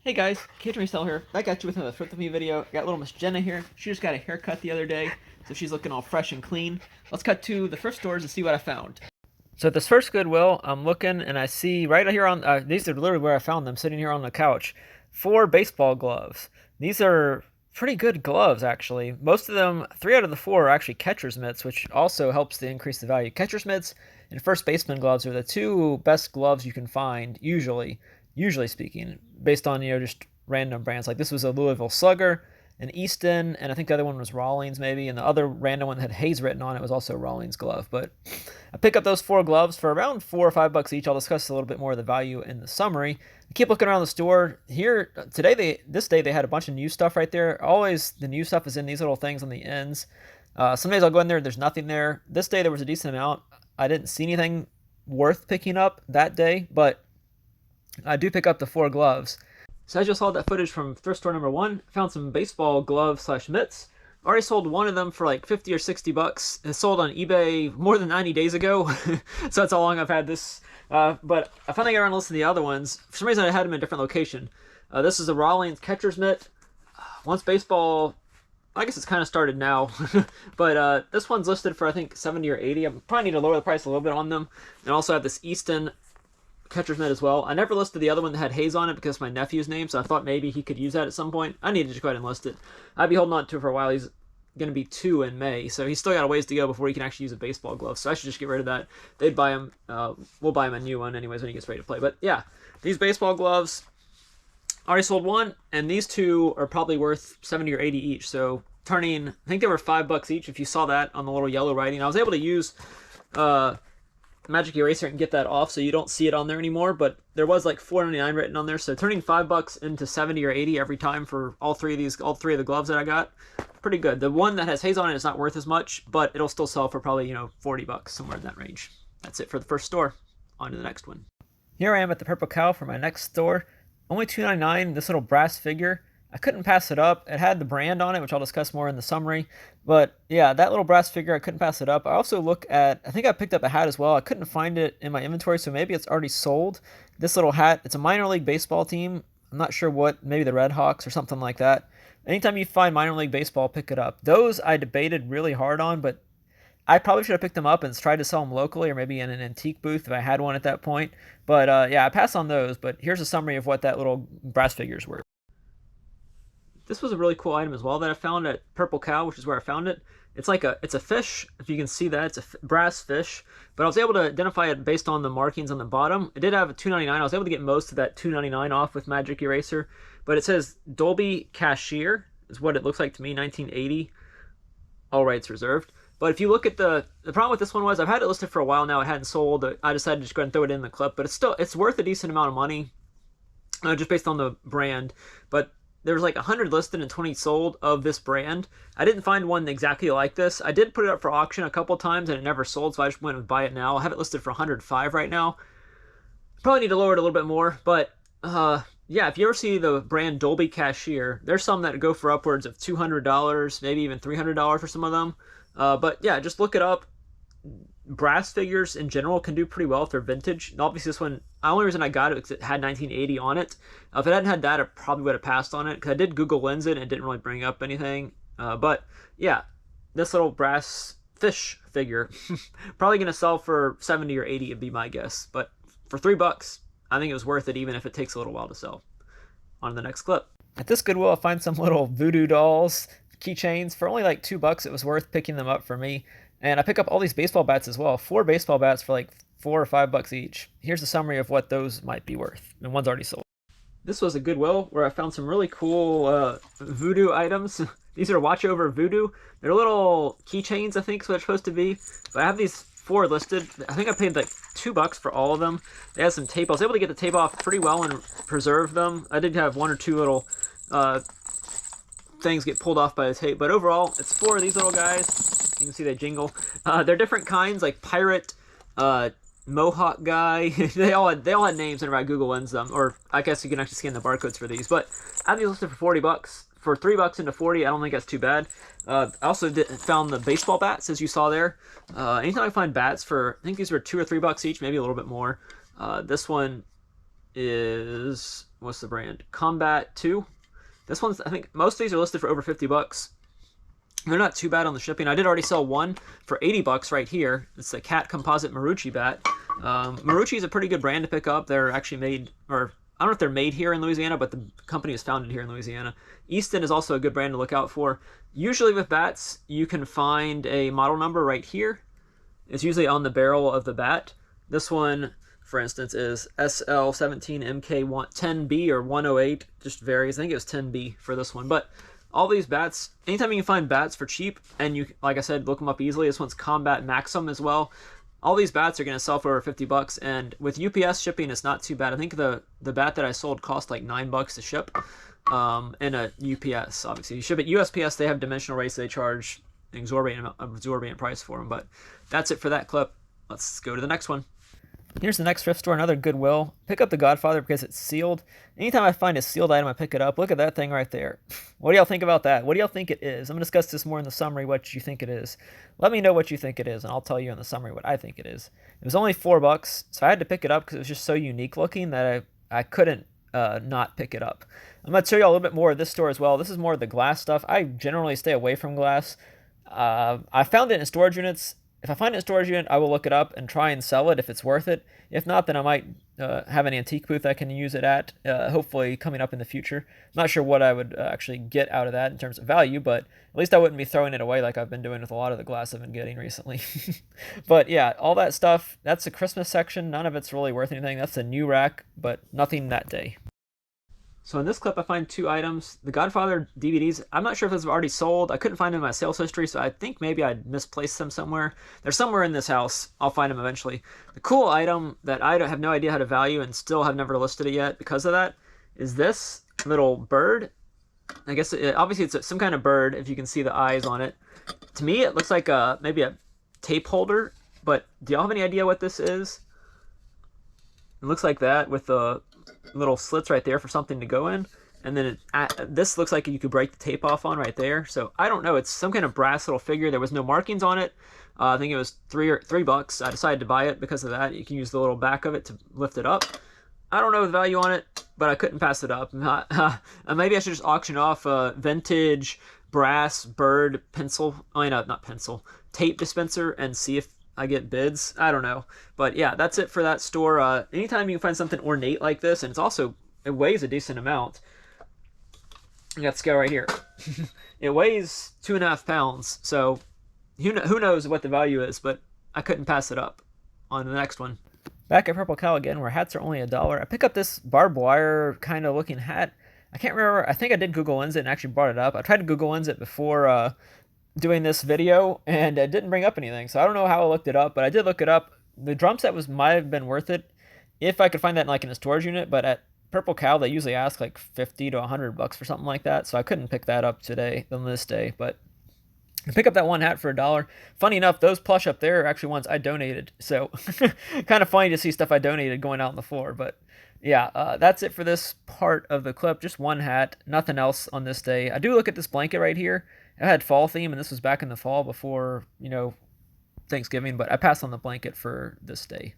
Hey guys, Kitchen Resell here. I got you with another Thrift with Me video. I got little Miss Jenna here. She just got a haircut the other day, so she's looking all fresh and clean. Let's cut to the thrift stores and see what I found. So at this first Goodwill, I'm looking and I see right here on, these are literally where I found them, sitting here on the couch, 4 baseball gloves. These are pretty good gloves, actually. Most of them, 3 out of the 4 are actually catcher's mitts, which also helps to increase the value. Catcher's mitts and first baseman gloves are the 2 best gloves you can find, usually speaking, based on, just random brands. Like this was a Louisville Slugger, an Easton, and I think the other one was Rawlings maybe, and the other random one that had Hayes written on it was also a Rawlings glove. But I pick up those 4 gloves for around $4 or $5 each. I'll discuss a little bit more of the value in the summary. I keep looking around the store here today. This day they had a bunch of new stuff right there. Always the new stuff is in these little things on the ends. Some days I'll go in there and there's nothing there. This day there was a decent amount. I didn't see anything worth picking up that day, but I do pick up the 4 gloves. So as you saw that footage from thrift store number 1, I found some baseball gloves slash mitts. Already sold one of them for like 50 or 60 bucks. It sold on eBay more than 90 days ago. So that's how long I've had this. But I finally got around to listen to the other ones. For some reason I had them in a different location. This is a Rawlings catcher's mitt. Once baseball, I guess it's kind of started now. But this one's listed for I think 70 or 80. I probably need to lower the price a little bit on them. And I also have this Easton catcher's mitt as well. I never listed the other one that had Hayes on it because it's my nephew's name, so I thought maybe he could use that at some point. I need to just go ahead and list it. I'd be holding on to it for a while. He's going to be 2 in May, so he's still got a ways to go before he can actually use a baseball glove, so I should just get rid of that. They'd buy him, we'll buy him a new one anyways when he gets ready to play. But yeah, these baseball gloves, already sold one, and these 2 are probably worth 70 or 80 each, so turning, I think they were $5 each if you saw that on the little yellow writing. I was able to use Magic Eraser and get that off so you don't see it on there anymore, but there was like $4.99 written on there, so turning $5 into 70 or 80 every time for all 3 of the gloves that I got, pretty good. The one that has Hayes on it is not worth as much, but it'll still sell for probably, $40, somewhere in that range. That's it for the first store. On to the next one. Here I am at the Purple Cow for my next store. Only $2.99, this little brass figure. I couldn't pass it up. It had the brand on it, which I'll discuss more in the summary. But yeah, that little brass figure, I couldn't pass it up. I also look at, I think I picked up a hat as well. I couldn't find it in my inventory, so maybe it's already sold. This little hat, it's a minor league baseball team. I'm not sure what, maybe the Red Hawks or something like that. Anytime you find minor league baseball, pick it up. Those I debated really hard on, but I probably should have picked them up and tried to sell them locally or maybe in an antique booth if I had one at that point. But yeah, I passed on those, but here's a summary of what that little brass figure's worth. This was a really cool item as well that I found at Purple Cow, which is where I found it. It's a fish, if you can see that. It's a brass fish, but I was able to identify it based on the markings on the bottom. It did have a $2.99. I was able to get most of that $2.99 off with Magic Eraser, but it says Dolby Cashier is what it looks like to me, 1980. All rights reserved. But if you look at the problem with this one was I've had it listed for a while now. It hadn't sold. I decided to just go ahead and throw it in the clip, but it's worth a decent amount of money, just based on the brand. But there was like 100 listed and 20 sold of this brand. I didn't find one exactly like this. I did put it up for auction a couple times and it never sold, so I just went and buy it now. I have it listed for 105 right now. Probably need to lower it a little bit more, but yeah, if you ever see the brand Dolby Cashier, there's some that go for upwards of $200, maybe even $300 for some of them. But yeah, just look it up. Brass figures in general can do pretty well if they're vintage. Obviously this one, the only reason I got it was because it had 1980 on it. If it hadn't had that, I probably would have passed on it because I did Google Lens it and it didn't really bring up anything. But yeah, this little brass fish figure probably going to sell for 70 or 80 would be my guess. But for $3, I think it was worth it even if it takes a little while to sell. On to the next clip. At this Goodwill, I find some little voodoo dolls, keychains. For only like $2, it was worth picking them up for me. And I pick up all these baseball bats as well. 4 baseball bats for like $4 or $5 each. Here's a summary of what those might be worth. And one's already sold. This was a Goodwill where I found some really cool voodoo items. These are watch over voodoo. They're little keychains, I think is what they're supposed to be. But I have these 4 listed. I think I paid like $2 for all of them. They had some tape. I was able to get the tape off pretty well and preserve them. I did have 1 or 2 little things get pulled off by the tape, but overall it's 4 of these little guys. You can see they jingle. They're different kinds, like pirate, Mohawk guy. they all had names whenever I Google Lens them, or I guess you can actually scan the barcodes for these. But I have these listed for $40. For $3 into 40, I don't think that's too bad. I also found the baseball bats, as you saw there. Anytime I find bats for, I think these were $2 or $3 each, maybe a little bit more. This one is, what's the brand? Combat 2. This one's, I think most of these are listed for over 50 bucks. They're not too bad on the shipping. I did already sell one for 80 bucks right here. It's the Cat Composite Marucci bat. Marucci is a pretty good brand to pick up. They're actually made, or I don't know if they're made here in Louisiana, but the company is founded here in Louisiana. Easton is also a good brand to look out for. Usually with bats, you can find a model number right here. It's usually on the barrel of the bat. This one, for instance, is SL17MK10B or 108. Just varies. I think it was 10B for this one. But all these bats, anytime you can find bats for cheap, and you, like I said, look them up easily. This one's Combat Maxim as well. All these bats are going to sell for over 50 bucks, and with UPS shipping, it's not too bad. I think the bat that I sold cost like $9 to ship, in a UPS. Obviously, you ship at USPS, they have dimensional rates. They charge an exorbitant price for them. But that's it for that clip. Let's go to the next one. Here's the next thrift store, another Goodwill. Pick up the Godfather because it's sealed. Anytime I find a sealed item, I pick it up. Look at that thing right there. What do y'all think about that? What do y'all think it is? I'm going to discuss this more in the summary, what you think it is. Let me know what you think it is, and I'll tell you in the summary what I think it is. It was only $4, so I had to pick it up because it was just so unique looking that I couldn't not pick it up. I'm going to show you all a little bit more of this store as well. This is more of the glass stuff. I generally stay away from glass. I found it in storage units. If I find it in a storage unit, I will look it up and try and sell it if it's worth it. If not, then I might have an antique booth I can use it at, hopefully coming up in the future. I'm not sure what I would actually get out of that in terms of value, but at least I wouldn't be throwing it away like I've been doing with a lot of the glass I've been getting recently. But yeah, all that stuff, that's the Christmas section. None of it's really worth anything. That's a new rack, but nothing that day. So in this clip, I find two items. The Godfather DVDs, I'm not sure if those have already sold. I couldn't find them in my sales history, so I think maybe I misplaced them somewhere. They're somewhere in this house. I'll find them eventually. The cool item that I have no idea how to value and still have never listed it yet because of that is this little bird. I guess obviously it's some kind of bird if you can see the eyes on it. To me, it looks like maybe a tape holder, but do y'all have any idea what this is? It looks like that with the little slits right there for something to go in, and then this looks like you could break the tape off on right there. So I don't know, it's some kind of brass little figure. There was no markings on it. I think it was $3. I decided to buy it because of that. You can use the little back of it to lift it up. I don't know the value on it, but I couldn't pass it up. Maybe I should just auction off a vintage brass bird pencil, not pencil, tape dispenser and see if I get bids. I don't know. But yeah, that's it for that store. Anytime you can find something ornate like this, and it weighs a decent amount. I got the scale right here. It weighs 2.5 pounds. So who knows what the value is, but I couldn't pass it up. On the next one. Back at Purple Cow again, where hats are only $1. I pick up this barbed wire kind of looking hat. I can't remember. I think I did Google Lens it and actually brought it up. I tried to Google Lens it before doing this video, and it didn't bring up anything, so I don't know how I looked it up, but I did look it up. The drum set might have been worth it if I could find that in a storage unit, but at Purple Cow they usually ask like 50 to 100 bucks for something like that, so I couldn't pick that up today on this day. But I pick up that one hat for $1. Funny enough, those plush up there are actually ones I donated, so kind of funny to see stuff I donated going out on the floor. But yeah, that's it for this part of the clip. Just one hat, nothing else on this day. I do look at this blanket right here. I had fall theme, and this was back in the fall before, Thanksgiving, but I passed on the blanket for this day.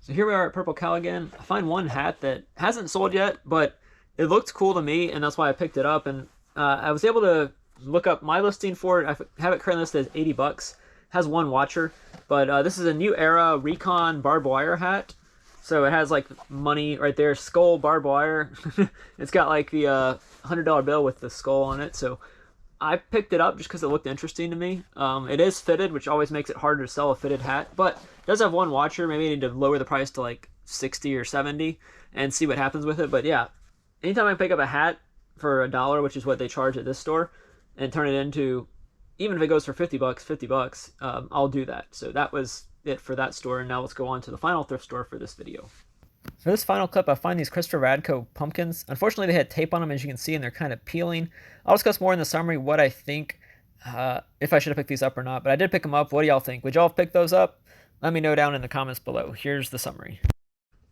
So here we are at Purple Cow again. I find one hat that hasn't sold yet, but it looked cool to me, and that's why I picked it up. And I was able to look up my listing for it. I have it currently listed as 80 bucks. Has one watcher, but this is a New Era Recon barbed wire hat. So it has like money right there, skull, barbed wire. It's got like the $100 bill with the skull on it. So I picked it up just because it looked interesting to me. It is fitted, which always makes it harder to sell a fitted hat, but it does have one watcher. Maybe I need to lower the price to like 60 or 70 and see what happens with it. But yeah, anytime I pick up a hat for $1, which is what they charge at this store, and turn it into, even if it goes for 50 bucks, I'll do that. So that was it for that store, and now let's go on to the final thrift store for this video. For this final clip, I find these Christopher Radko pumpkins. Unfortunately, they had tape on them, as you can see, and they're kind of peeling. I'll discuss more in the summary what I think, if I should have picked these up or not, but I did pick them up. What do y'all think? Would y'all have picked those up? Let me know down in the comments below. Here's the summary.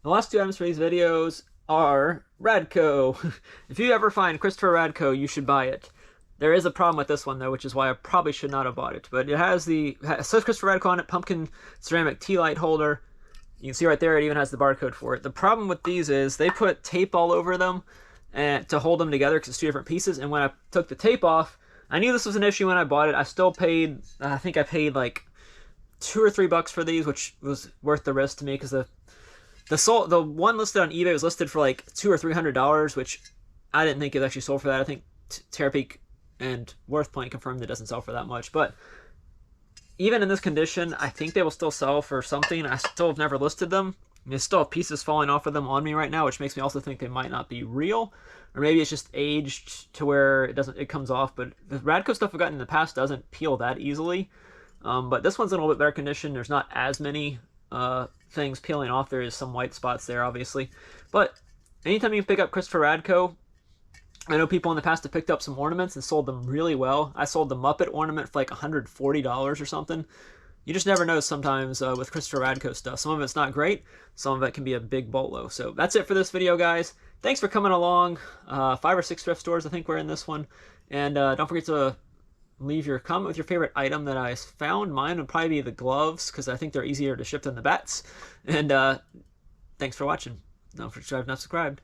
The last two items for these videos are Radko. If you ever find Christopher Radko, you should buy it. There is a problem with this one, though, which is why I probably should not have bought it. But it says Christopher Radko on it, pumpkin ceramic tea light holder. You can see right there, it even has the barcode for it. The problem with these is they put tape all over them and to hold them together because it's two different pieces. And when I took the tape off, I knew this was an issue when I bought it. I still paid, I think I paid like $2 or $3 for these, which was worth the risk to me because the one listed on eBay was listed for like $200 or $300, which I didn't think it actually sold for that. I think Terapeak and WorthPoint confirmed it doesn't sell for that much, but even in this condition, I think they will still sell for something. I still have never listed them. I still have pieces falling off of them on me right now, which makes me also think they might not be real, or maybe it's just aged to where it comes off. But the Radco stuff I've gotten in the past doesn't peel that easily. But this one's in a little bit better condition. There's not as many things peeling off. There is some white spots there, obviously. But anytime you pick up Christopher Radco, I know people in the past have picked up some ornaments and sold them really well. I sold the Muppet ornament for like $140 or something. You just never know sometimes with Christopher Radco stuff. Some of it's not great. Some of it can be a big bolo. So that's it for this video, guys. Thanks for coming along. 5 or 6 thrift stores, I think, were in this one. And don't forget to leave your comment with your favorite item that I found. Mine would probably be the gloves because I think they're easier to ship than the bats. And thanks for watching. Don't forget to subscribe.